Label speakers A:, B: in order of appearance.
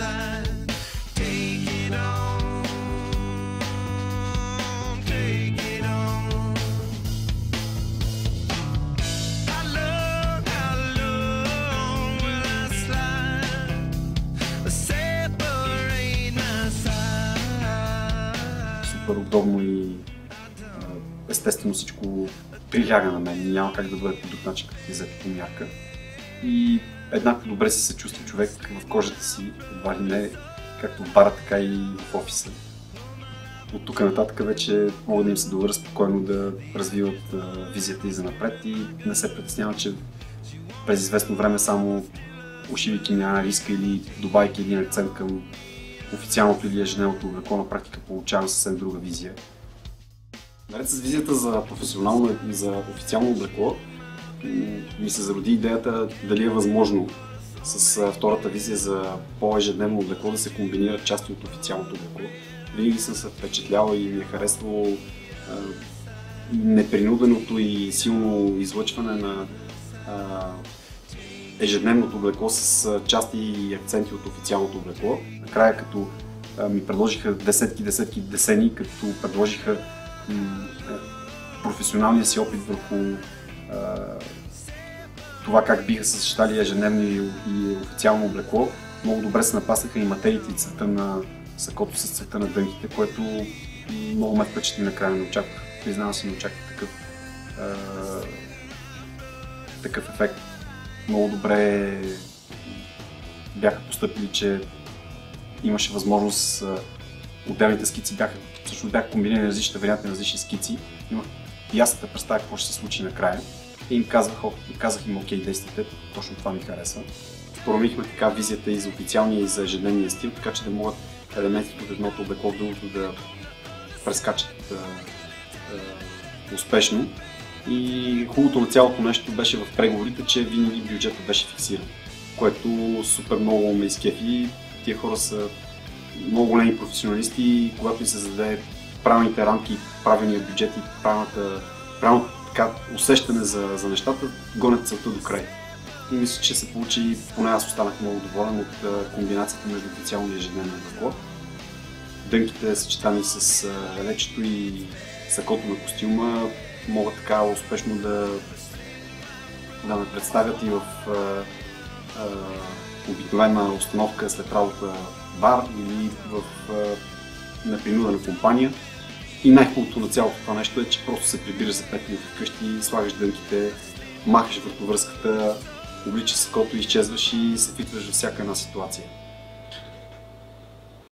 A: slide. Take it on, take it on. How long will I slide? Separate my side.
B: Супер удобно и естествено всичко приляга на мен. Няма как да бъде по друг начин, като е взето по мярка. И еднакво добре се чувства човек в кожата си, едва ли не, както в бара, така и в офиса. От тук нататък вече мога да им се доверя спокойно да развиват визията и занапред и не се притесняват, че през известно време само ушивайки на риска или добавяйки един акцент към официалното или ежедневното облекло, на практика получавам съвсем друга визия. Наред с визията за професионално и за официално облекло, ми се зароди идеята дали е възможно с втората визия за по-ежедневно облекло да се комбинират части от официалното облекло. Винаги съм се впечатлявал и ми е харесвало непринуденото и силно излъчване на ежедневното облекло с части и акценти от официалното облекло. Накрая, като ми предложиха десетки десени, като предложиха професионалния си опит върху това как биха се съчетали ежедневно и официално облекло, много добре се напаснаха и материите и цвета на сакото с цвета на дънките, което много ме впечатли накрая. Не очаквах, признавам се, не очаквах такъв ефект. Много добре бяха постъпили, че имаше възможност, отделните скици бяха комбинирани различни варианти на различни скици. Имах ясната представа какво ще се случи накрая и им казах им окей, действайте, точно това ми харесва. Променихме така визията и за официалния и за ежедневния стил, така че да могат елементите от едното облекло в другото да прескачат успешно. И хубавото на цялото нещо беше в преговорите, че винаги бюджетът беше фиксиран, което супер много ме изкефи. Тия хора са много големи професионалисти и когато им се зададе правилните рамки, правилния бюджет и правилното усещане за нещата, гонят целта до край. И мисля, че се получи, поне аз останах много доволен от комбинацията между официално и ежедневно облекло. Дънките, съчетани с лечето и сакото на костюма, могат така успешно да ме представят и в обикновена установка след работа бар или в непринудена компания. И най-хубавото на цялото това нещо е, че просто се прибираш за 5 минути вкъщи, слагаш дънките, махаш върховръзката, обличаш сакото, изчезваш и се фитваш във всяка една ситуация.